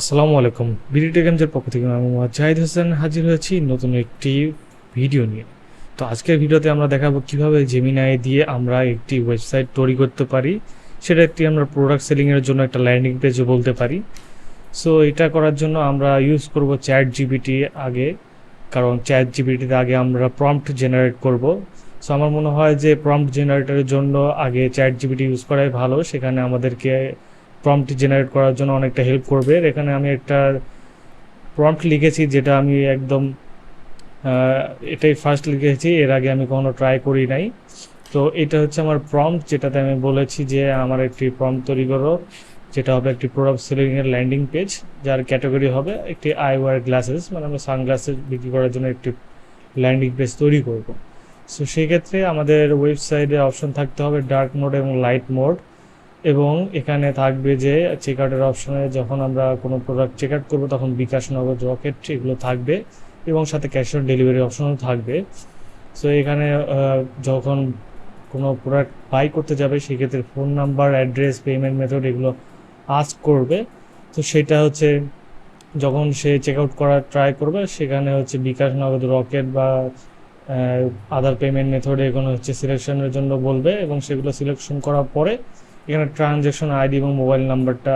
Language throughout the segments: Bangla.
আসসালামু আলাইকুম। বিডি টেকএমজের পক্ষ থেকে আমি মোহাম্মদ জাহিদ হোসেন হাজির হয়েছি নতুন একটি ভিডিও নিয়ে। তো আজকের ভিডিওতে আমরা দেখাবো কিভাবে জেমিনাই দিয়ে আমরা একটি ওয়েবসাইট তৈরি করতে পারি। সেটা একটি আমরা প্রোডাক্ট সেলিংয়ের জন্য একটা ল্যান্ডিং পেজও বলতে পারি। সো এটা করার জন্য আমরা ইউজ করব চ্যাট জিপিটি আগে, কারণ চ্যাট জিপিটিতে আগে আমরা প্রম্পট জেনারেট করব। সো আমার মনে হয় যে প্রম্পট জেনারেটরের জন্য আগে চ্যাট জিপিটি ইউজ করাই ভালো। সেখানে আমাদেরকে প্রম্পট জেনারেট করার জন্য অনেকটা হেল্প করবে। এখানে আমি একটা প্রম্পট লিখেছি যেটা আমি একদম আহ, এটাই ফার্স্ট লিখেছি, এর আগে আমি কখনো ট্রাই করি নাই। তো এটা হচ্ছে আমার প্রম্পট, যেটাতে আমি বলেছি যে আমার একটি প্রম্পট তৈরি করো, যেটা হবে একটি প্রোডাক্ট সেলিং এর ল্যান্ডিং পেজ, যার ক্যাটাগরি হবে একটি আইওয়ার গ্লাসেস, মানে আমরা সানগ্লাসেস বিক্রি করার জন্য একটি ল্যান্ডিং পেজ তৈরি করব। সো সেক্ষেত্রে আমাদের ওয়েবসাইটে অপশন থাকতে হবে ডার্ক মোড এবং লাইট মোড, এবং এখানে থাকবে যে চেক আউটের অপশনে যখন আমরা কোনো প্রোডাক্ট চেক আউট করবো তখন বিকাশ, নগদ, রকেট এগুলো থাকবে, এবং সাথে ক্যাশ অন ডেলিভারি অপশনও থাকবে। সো এখানে যখন কোনো প্রোডাক্ট বাই করতে যাবে সেক্ষেত্রে phone number, address, payment method এগুলো আস্ক করবে। তো সেটা হচ্ছে যখন সে চেক আউট করার ট্রাই করবে সেখানে হচ্ছে বিকাশ, নগদ, রকেট বা আদার পেমেন্ট মেথডে এগুলো হচ্ছে সিলেকশনের জন্য বলবে, এবং সেগুলো সিলেকশন করার পরে এখানে ট্রানজ্যাকশন আইডি এবং মোবাইল নাম্বারটা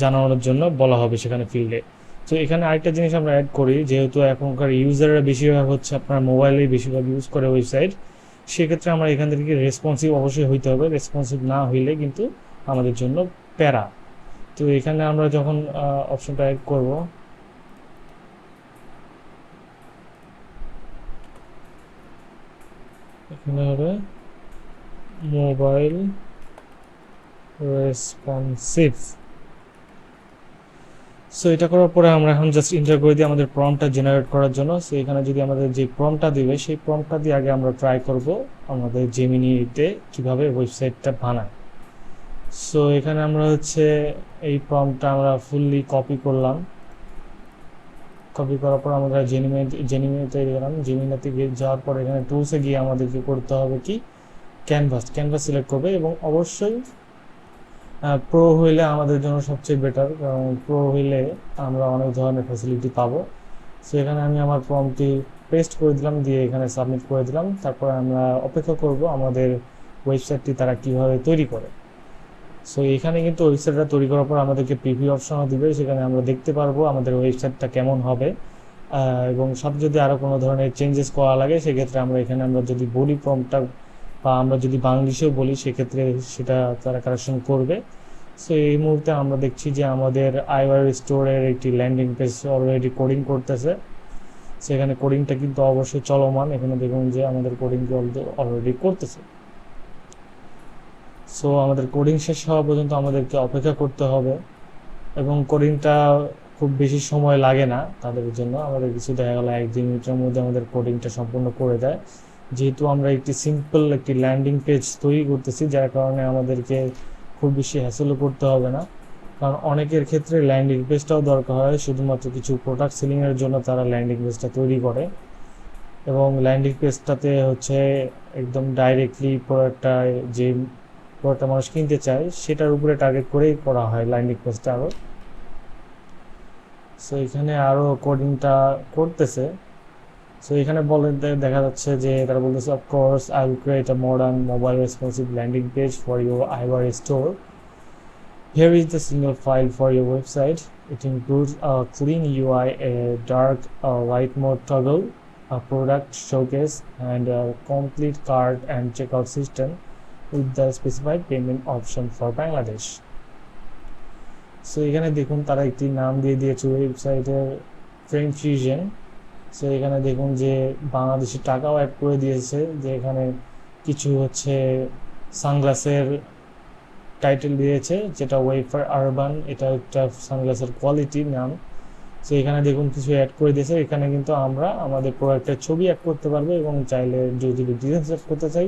জানানোর জন্য বলা হবে সেখানে ফিল্ডে। তো এখানে আরেকটা জিনিস আমরা অ্যাড করি, যেহেতু এখনকার ইউজাররা বেশিরভাগ হচ্ছে আপনার মোবাইলেই বেশিরভাগ ইউজ করে ওয়েবসাইট, সেক্ষেত্রে আমরা এখান থেকে রেসপন্সিভ অবশ্যই হইতে হবে। রেসপন্সিভ না হইলে কিন্তু আমাদের জন্য প্যারা। তো এখানে আমরা যখন অপশনটা অ্যাড করব, এখানে হবে মোবাইল রেসপন্সিভ। সো এটা করার পরে আমরা এখন জাস্ট এন্টার করে দিই আমাদের প্রম্পটটা জেনারেট করার জন্য। সো এখানে যদি আমাদের যে প্রম্পটটা দিবে সেই প্রম্পটটা দিয়ে আগে আমরা ট্রাই করব আমাদের জেমিনিতে কিভাবে ওয়েবসাইটটা বানায়। সো এখানে আমরা হচ্ছে এই প্রম্পটটা আমরা ফুললি কপি করলাম। কপি করার পর আমরা জেমিনিতে গেলাম। জেমিনিতে গিয়ে যাওয়ার পর এখানে টুলসে গিয়ে আমাদেরকে করতে হবে কি, ক্যানভাস সিলেক্ট করবে, এবং অবশ্যই প্রো হইলে আমাদের জন্য সবচেয়ে বেটার, কারণ প্রো হইলে আমরা অনেক ধরনের ফ্যাসিলিটি পাবো। সো এখানে আমি আমার ফর্মটি পেস্ট করে দিলাম, দিয়ে এখানে সাবমিট করে দিলাম। তারপর আমরা অপেক্ষা করব আমাদের ওয়েবসাইটটি তারা কিভাবে তৈরি করে। সো এখানে কিন্তু ওয়েবসাইটটা তৈরি করার পর আমাদেরকে প্রিভিউ অপশনও দিবে, সেখানে আমরা দেখতে পারবো আমাদের ওয়েবসাইটটা কেমন হবে। এবং সাথে যদি আরও কোনো ধরনের চেঞ্জেস করা লাগে সেক্ষেত্রে আমরা যদি বলি প্রম্পটটা, বা আমরা যদি বাংলিশেও বলি সেক্ষেত্রে সেটা তারা কারেকশন করবে। সো এই মুহূর্তে আমরা দেখছি যে আমাদের আইওয়ার স্টোরের একটি ল্যান্ডিং পেজ অলরেডি কোডিং করতেছে। সেখানে কোডিংটা কিন্তু অবশ্যই চলমান, এখানে দেখুন যে আমাদের কোডিং অলরেডি করতেছে। সো আমাদের কোডিং শেষ হওয়া পর্যন্ত আমাদেরকে অপেক্ষা করতে হবে, এবং কোডিংটা খুব বেশি সময় লাগে না তাদের জন্য। আমাদের কিছু দেখা গেলো 1-2 মিনিটের মধ্যে আমাদের কোডিংটা সম্পূর্ণ করে দেয়, যেহেতু আমরা একটি ল্যান্ডিং পেজ তৈরি করতেছি, যার কারণে আমাদেরকে খুব বেশি হ্যাসেলও করতে হবে না। কারণ অনেকের ক্ষেত্রে ল্যান্ডিং পেজটাও দরকার হয়, শুধুমাত্র কিছু প্রোডাক্ট সেলিংয়ের জন্য তারা ল্যান্ডিং পেজটা তৈরি করে, এবং ল্যান্ডিং পেজটাতে হচ্ছে একদম ডাইরেক্টলি যে প্রোডাক্টটা মানুষ কিনতে চায় সেটার উপরে টার্গেট করেই করা হয় ল্যান্ডিং পেজটা আরও। সো এখানে আরও কোডিংটা করতেছে। সো এখানে দেখা যাচ্ছে যে তারা বলতেছে, of course I will create a modern mobile responsive landing page for your eyewear store. Here is the single file for your website. It includes a clean UI, a dark white mode toggle, a product showcase, and a complete cart and checkout system with the specified payment option for Bangladesh. So এখানে দেখুন তারা একটি নাম দিয়ে দিয়েছে ওয়েবসাইটের, ফ্রেঞ্চ ফিউশন। সো এখানে দেখুন যে বাংলাদেশি টাকাও অ্যাড করে দিয়েছে, যে এখানে কিছু হচ্ছে সানগ্লাসের টাইটেল দিয়েছে, যেটা ওয়েফার আরবান, এটা একটা সানগ্লাসের কোয়ালিটির নাম। সো এখানে দেখুন কিছু অ্যাড করে দিয়েছে। এখানে কিন্তু আমরা আমাদের প্রোডাক্টের ছবি অ্যাড করতে পারবো, এবং চাইলে যদি ডিটেলস অ্যাড করতে চাই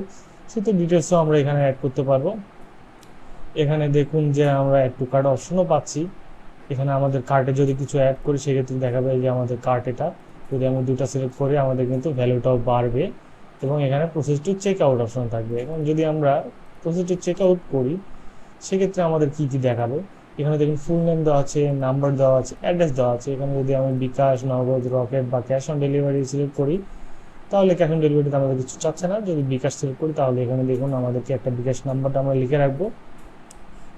সেটা ডিটেলসও আমরা এখানে অ্যাড করতে পারবো। এখানে দেখুন যে আমরা অ্যাড টু কার্ট অপশনও পাচ্ছি। এখানে আমাদের কার্টে যদি কিছু অ্যাড করি সেক্ষেত্রে দেখাবে যে আমাদের কার্ট এটা, যদি আমরা দুটো সিলেক্ট করি আমাদের কিন্তু ভ্যালুটাও বাড়বে, এবং এখানে process to check out option থাকবে। এখন যদি আমরা প্রসেস টু চেক আউট করি সেক্ষেত্রে আমাদের কী কী দেখাবে, এখানে দেখুন ফুল নেম দেওয়া আছে, নাম্বার দেওয়া আছে, অ্যাড্রেস দেওয়া আছে। এখানে যদি আমি বিকাশ, নগদ, রকেট বা ক্যাশ অন ডেলিভারি সিলেক্ট করি, তাহলে ক্যাশ অন ডেলিভারিতে আমাদের কিছু চাচ্ছে না। যদি বিকাশ সিলেক্ট করি, তাহলে এখানে দেখুন আমাদেরকে একটা বিকাশ নাম্বারটা আমরা লিখে রাখবো,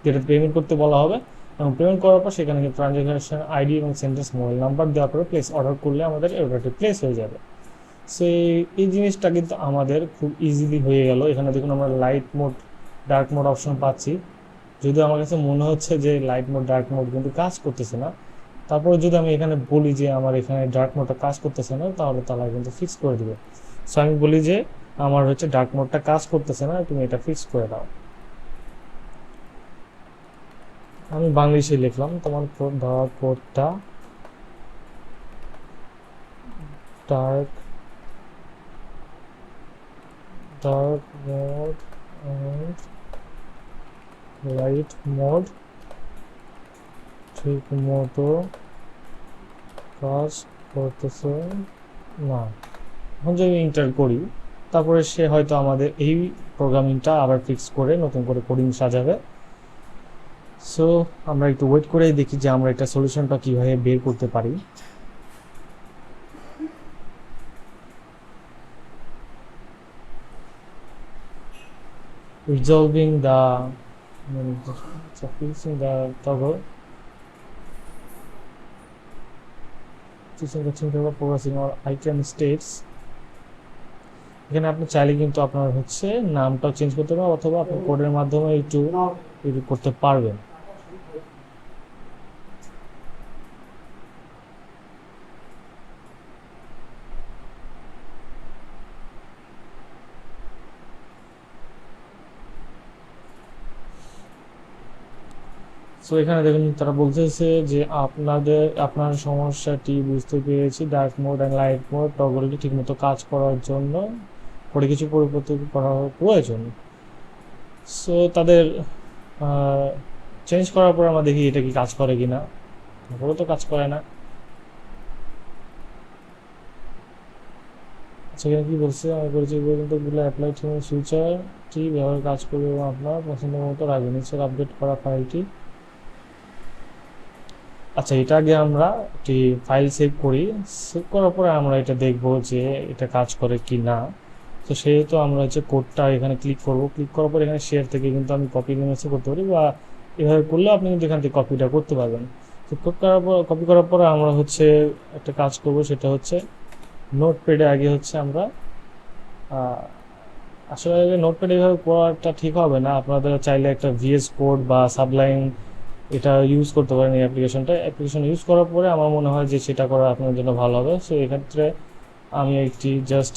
যেটা পেমেন্ট করতে বলা হবে। এবং পেমেন্ট করার পর সেখানে ট্রানজ্যাকশন আইডি এবং সেন্টার্স মোবাইল নাম্বার দেওয়ার পরে প্লেস অর্ডার করলে আমাদের অর্ডারটি প্লেস হয়ে যাবে। সো এই জিনিসটা কিন্তু আমাদের খুব ইজিলি হয়ে গেল। এখানে দেখুন আমরা light mode, dark mode option পাচ্ছি। যদিও আমার কাছে মনে হচ্ছে যে লাইট মোড, ডার্ক মোড কিন্তু কাজ করতেছে না। তারপরে যদি আমি এখানে বলি যে আমার এখানে ডার্ক মোডটা কাজ করতেছে না, তাহলে তারা কিন্তু ফিক্স করে দেবে। সো আমি বলি যে আমার হচ্ছে ডার্ক মোডটা কাজ করতেছে না, তুমি এটা ফিক্স করে দাও। আমি বাংলিশে লিখলাম, তোমার দেওয়া কোডটা dark dark mode and light mode ঠিক মতো কাজ করতেছে না। এখন যদি ইন্টার করি, তারপরে সে হয়তো আমাদের এই প্রোগ্রামিংটা আবার ফিক্স করে নতুন করে কোডিং সাজাবে। সো আমরা একটু ওয়েট করেই দেখি যে আমরা একটা সলিউশনটা কীভাবে বের করতে পারি। Resolving the fixing the toggle, choosing the thing toggle, progressing or item states। এখানে আপনি চাইলে কিন্তু আপনার হচ্ছে নামটাও চেঞ্জ করতে পারবেন, অথবা আপনি কোডের মাধ্যমে একটু এডিট করতে পারবেন। সো এখানে দেখুন তারা বলতেছে যে আপনার সমস্যাটি বুঝতে পেরেছি, dark mode and light mode টগলটি ঠিকমতো কাজ করার জন্য পরে কিছু পরিবর্তন করা প্রয়োজন। সো তাদের চেঞ্জ করার পর আমরা দেখি এটা কি কাজ করে কিনা। তারপরে তো কাজ করে না। সেখানে কি বলছে, আমি বলছি পর্যন্তগুলো অ্যাপ্লাই টু ফিউচারটি ব্যবহার কাজ করবে এবং আপনার পছন্দ মতো রাখবেন। নিচের আপডেট করা ফাইলটি, আচ্ছা এটা আগে আমরা একটি ফাইল সেভ করি। সেভ করার পরে আমরা এটা দেখব যে এটা কাজ করে কি না। তো সেহেতু আমরা হচ্ছে কোডটা এখানে ক্লিক করব। ক্লিক করার পর এখানে শেয়ার থেকে কিন্তু আমি কপি ইমেজও করতে পারি, বা এভাবে করলে আপনি কিন্তু এখান থেকে কপিটা করতে পারবেন। তো কপি করার পর আমরা হচ্ছে একটা কাজ করব, সেটা হচ্ছে নোটপ্যাডে আগে হচ্ছে আমরা আসলে নোটপ্যাডে এভাবে করাটা ঠিক হবে না। আপনাদের চাইলে একটা ভিএস কোড বা সাবলাইন এটা ইউজ করতে পারেন। এই অ্যাপ্লিকেশন ইউজ করার পরে আমার মনে হয় যে সেটা করা আপনার জন্য ভালো হবে। সো এক্ষেত্রে আমি একটি জাস্ট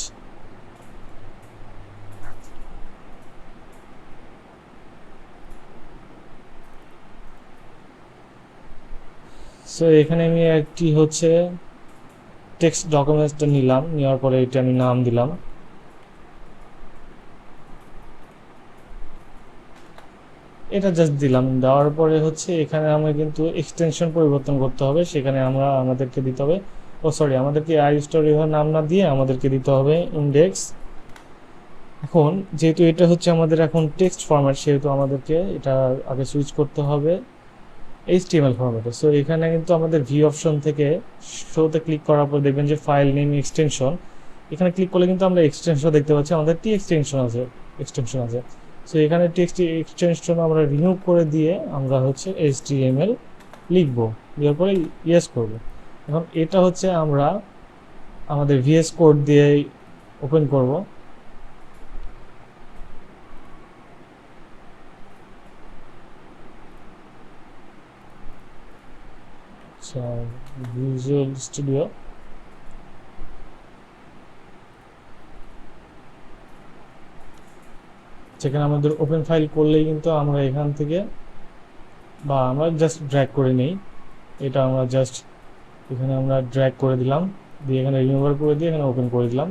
এখানে আমি একটি হচ্ছে টেক্সট ডকুমেন্টসটা নিলাম, নেওয়ার পরে এটা আমি নাম দিলাম। এটা জাস্ট দিলাম, দেওয়ার পরে হচ্ছে এখানে আমরা কিন্তু এক্সটেনশন পরিবর্তন করতে হবে। সেখানে আমাদেরকে দিতে হবে, আমাদেরকে আই স্টোরি নাম না দিয়ে আমাদেরকে দিতে হবে ইন্ডেক্স। এখন যেহেতু এটা হচ্ছে আমাদের এখন টেক্সট ফরম্যাট, সেহেতু আমাদেরকে এটা আগে সুইচ করতে হবে HTML ফরম্যাটে। সো এখানে কিন্তু আমাদের ভি অপশন থেকে শোতে ক্লিক করার পর দেখবেন যে ফাইল নেম এক্সটেনশন, এখানে ক্লিক করলে কিন্তু আমরা এক্সটেনশন দেখতে পাচ্ছি, আমাদের এক্সটেনশন আছে। সো এখানে টেক্সট এক্সটেনশন আমরা রিমুভ করে দিয়ে আমরা হচ্ছে HTML লিখবো, দেওয়ার পরে ইয়েস করবো। এখন এটা হচ্ছে আমরা আমাদের VS কোড দিয়ে ওপেন করব। ভিজুয়াল স্টুডিও, সেখানে আমাদের ওপেন ফাইল করলেই কিন্তু আমরা এখান থেকে, বা আমরা জাস্ট ড্র্যাগ করে নেই, এটা আমরা জাস্ট এখানে আমরা ড্র্যাগ করে দিলাম, দিয়ে এখানে রিমুভার করে দিয়ে এখানে ওপেন করে দিলাম।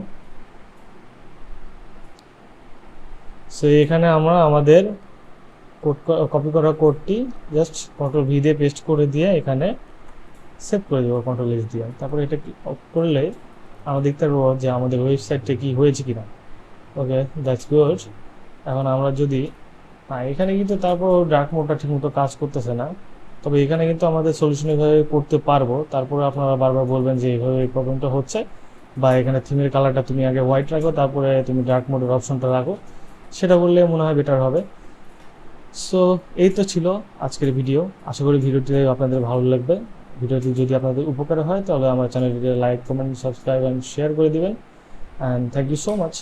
সো এখানে আমরা আমাদের কোড কপি করা কোডটি জাস্ট কন্ট্রোল ভি দিয়ে পেস্ট করে দিয়ে এখানে সেভ করে দেবো কন্ট্রোল এস দিয়ে। তারপরে এটা করলে আমরা দেখতে পারবো যে আমাদের ওয়েবসাইটটা কি হয়েছে কিনা। ওকে, দ্যাটস গুড। এখন আমরা যদি এখানে কিন্তু তারপর ডার্ক মোডটা ঠিকমতো কাজ করতেছে না। তবে এখানে কিন্তু আমাদের সলিউশন এভাবে করতে পারবো। তারপরে আপনারা বারবার বলবেন যে এইভাবে এই প্রবলেমটা হচ্ছে, বা এখানে থিমের কালারটা তুমি আগে হোয়াইট রাখো, তারপরে তুমি ডার্ক মোডের অপশনটা রাখো, সেটা করলে মনে হয় বেটার হবে। সো এই তো ছিল আজকের ভিডিও। আশা করি ভিডিওটি আপনাদের ভালো লাগবে। ভিডিওটি যদি আপনাদের উপকার হয় তাহলে আমার চ্যানেলটিকে like, comment, subscribe and share করে দিবেন। And thank you so much.